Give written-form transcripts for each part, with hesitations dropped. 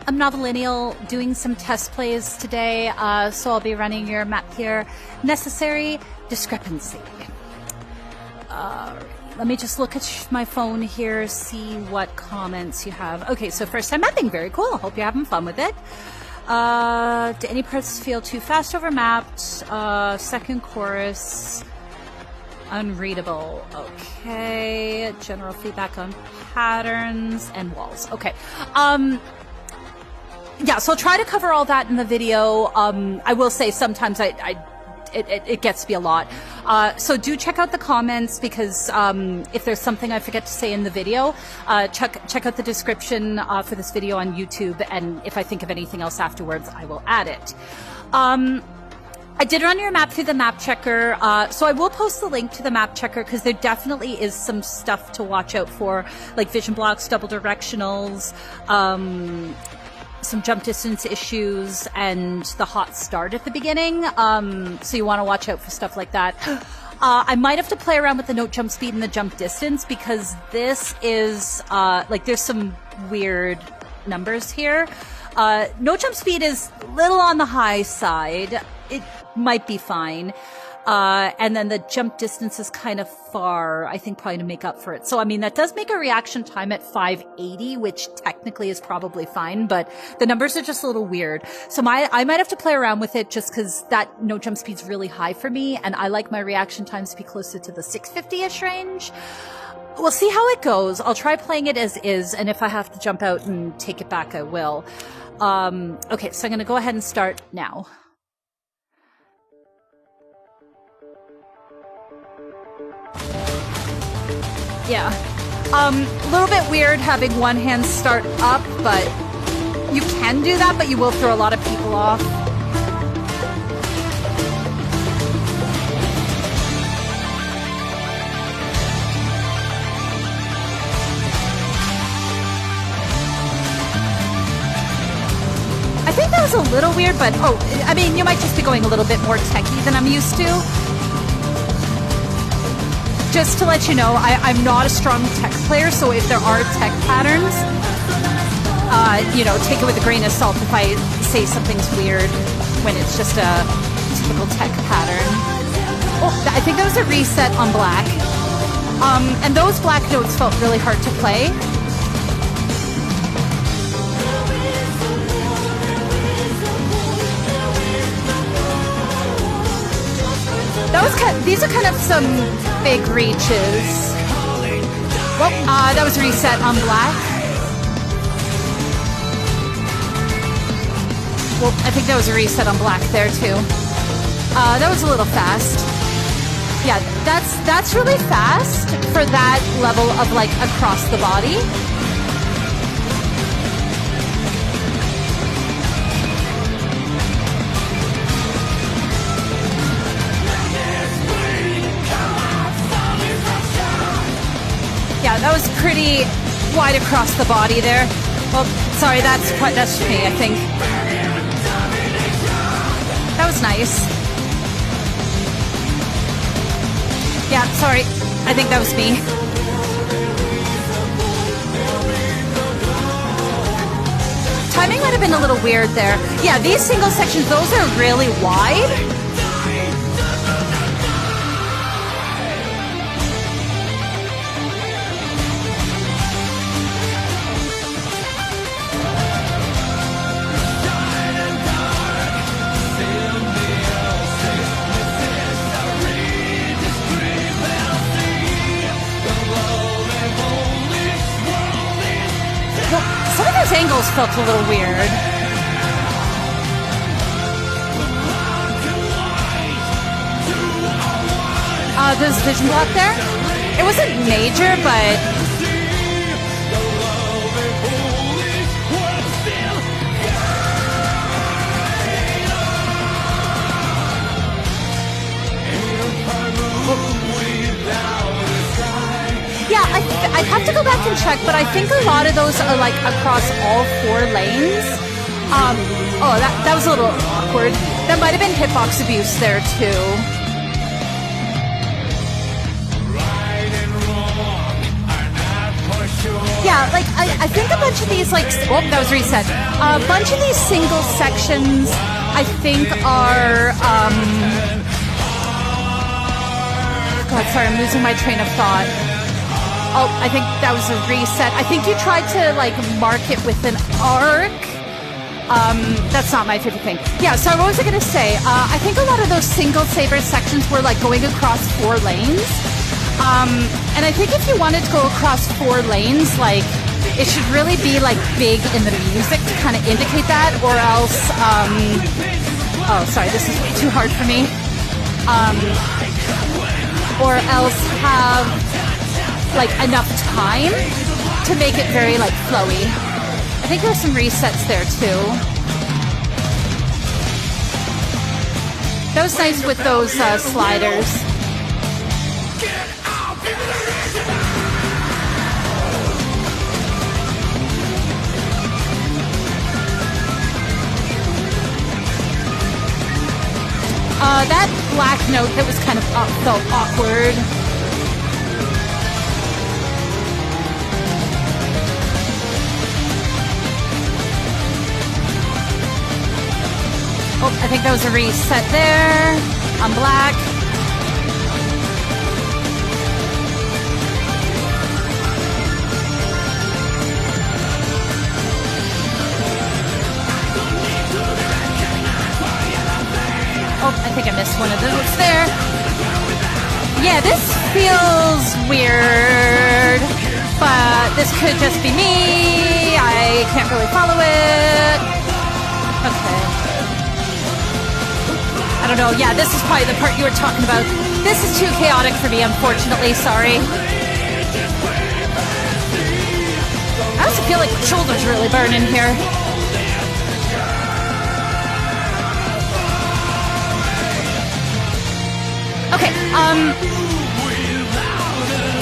I'm Novellineal, doing some test plays today, so I'll be running your map here. Necessary Discrepancy. Let me just look at my phone here, see what comments you have. Okay, so first time mapping, very cool. Hope you're having fun with it. Do any parts feel too fast over mapped? Second chorus, unreadable. Okay, general feedback on patterns and walls. Okay. Yeah, so I'll try to cover all that in the video. I will say sometimes it gets to be a lot. So do check out the comments, because if there's something I forget to say in the video, check out the description for this video on YouTube, and if I think of anything else afterwards, I will add it. I did run your map through the map checker, so I will post the link to the map checker, because there definitely is some stuff to watch out for, like vision blocks, double directionals, some jump distance issues, and the hot start at the beginning. So you want to watch out for stuff like that. I might have to play around with the note jump speed and the jump distance, because this is, there's some weird numbers here. Note jump speed is a little on the high side. It might be fine. And then the jump distance is kind of far, I think, probably to make up for it. So, I mean, that does make a reaction time at 580, which technically is probably fine, but the numbers are just a little weird. So I might have to play around with it, just because that no jump speed's really high for me, and I like my reaction times to be closer to the 650-ish range. We'll see how it goes. I'll try playing it as is, and if I have to jump out and take it back, I will. Okay, so I'm going to go ahead and start now. Yeah. A little bit weird having one hand start up, but you can do that, but you will throw a lot of people off. I think that was a little weird, but I mean, you might just be going a little bit more techie than I'm used to. Just to let you know, I'm not a strong tech player, so if there are tech patterns, take it with a grain of salt if I say something's weird when it's just a typical tech pattern. Oh, I think that was a reset on black. And those black notes felt really hard to play. These are kind of some big reaches. Well, that was reset on black. Well, I think that was a reset on black there too. That was a little fast. Yeah, that's really fast for that level of like across the body. Yeah, that was pretty wide across the body there. Well, sorry, that's me, I think. That was nice. Yeah, sorry, I think that was me. Timing might have been a little weird there. Yeah, these single sections, those are really wide. Angles felt a little weird. There's vision block there. It wasn't major, but yeah, I'd have to go back and check, but I think a lot of those are like across all 4 lanes. Oh, that was a little awkward. That might have been hitbox abuse there too. Yeah, Yeah, like, I think a bunch of these, like, oh, that was reset. A bunch of these single sections, I think, are, God, sorry, I'm losing my train of thought. Oh, I think that was a reset. I think you tried to, like, mark it with an arc. That's not my favorite thing. Yeah, so what was I going to say? I think a lot of those single Saber sections were, like, going across 4 lanes. And I think if you wanted to go across 4 lanes, like, it should really be, like, big in the music to kind of indicate that, or else, oh, sorry, this is way too hard for me. Or else have, like, enough time to make it very, like, flowy. I think there's some resets there, too. That was nice with those sliders. That black note that was kind of felt awkward. Oh, I think that was a reset there on black. Oh, I think I missed one of the notes there. Yeah, this feels weird, but this could just be me. I can't really follow it. Okay. I don't know. Yeah, this is probably the part you were talking about. This is too chaotic for me, unfortunately. Sorry. I also feel like my shoulders really burning here. Okay,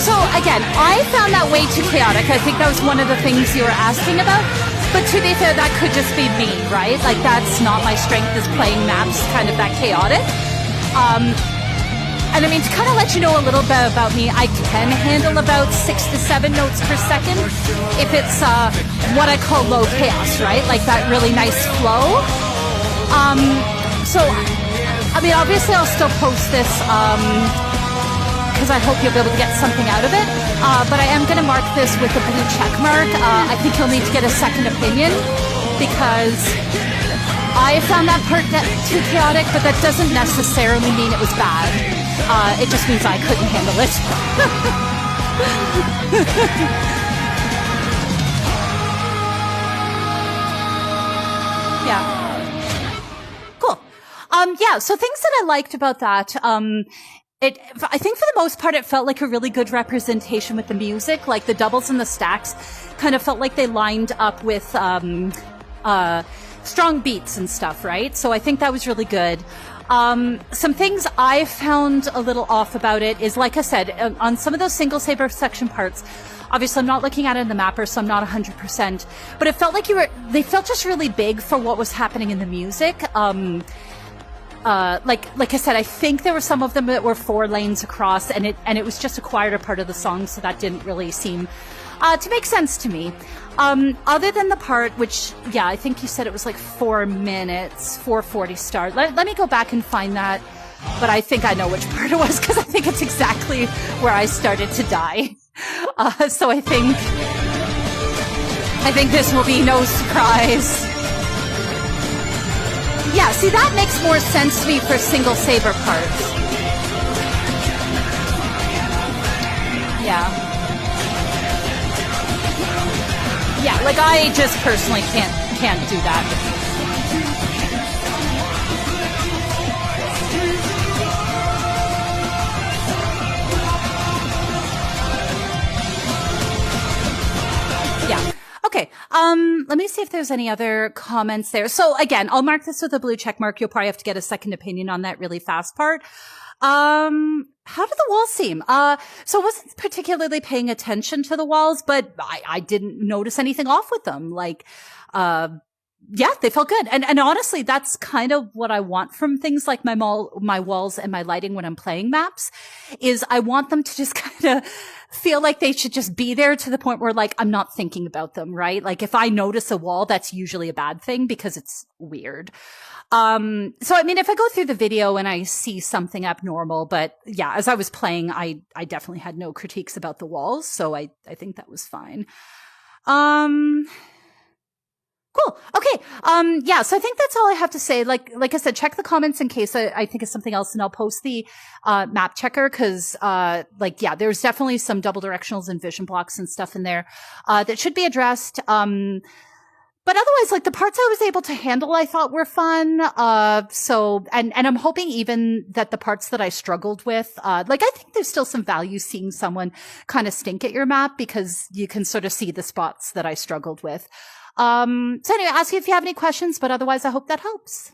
so again, I found that way too chaotic. I think that was one of the things you were asking about. But to be fair, that could just be me, right? Like, that's not my strength, is playing maps kind of that chaotic. And I mean, to kind of let you know a little bit about me, I can handle about 6 to 7 notes per second if it's what I call low chaos, right? Like that really nice flow. So, I mean, obviously I'll still post this because I hope you'll be able to get something out of it. But I am going to mark this with a blue check mark. I think you'll need to get a second opinion because I found that part too chaotic, but that doesn't necessarily mean it was bad. It just means I couldn't handle it. Yeah. Cool. Yeah, so things that I liked about that, I think for the most part, it felt like a really good representation with the music. Like the doubles and the stacks kind of felt like they lined up with strong beats and stuff, right? So I think that was really good. Some things I found a little off about it is, like I said, on some of those single Saber section parts, obviously I'm not looking at it in the mapper, so I'm not 100%, but it felt like they felt just really big for what was happening in the music. Like I said, I think there were some of them that were 4 lanes across, and it was just a quieter part of the song, so that didn't really seem to make sense to me. Other than the part, which, yeah, I think you said it was like 4 minutes, 4:40 start. Let me go back and find that, but I think I know which part it was, because I think it's exactly where I started to die. So I think this will be no surprise. Yeah, see, that makes more sense to me for single Saber parts. Yeah. Yeah, like I just personally can't do that. Yeah. Okay. Let me see if there's any other comments there. So again, I'll mark this with a blue check mark. You'll probably have to get a second opinion on that really fast part. How did the walls seem? So I wasn't particularly paying attention to the walls, but I didn't notice anything off with them. Like, Yeah, they felt good. And honestly, that's kind of what I want from things like my walls and my lighting when I'm playing maps, is I want them to just kind of feel like they should just be there, to the point where like I'm not thinking about them, right? Like if I notice a wall, that's usually a bad thing because it's weird. So I mean, if I go through the video and I see something abnormal, but yeah, as I was playing, I definitely had no critiques about the walls. So I think that was fine. Cool. Okay. Yeah. So I think that's all I have to say. Like I said, check the comments in case I think of something else, and I'll post the, map checker. Cause, yeah, there's definitely some double directionals and vision blocks and stuff in there, that should be addressed. But otherwise, like the parts I was able to handle, I thought were fun. And I'm hoping even that the parts that I struggled with, I think there's still some value seeing someone kind of stink at your map, because you can sort of see the spots that I struggled with. So anyway, ask you if you have any questions, but otherwise I hope that helps.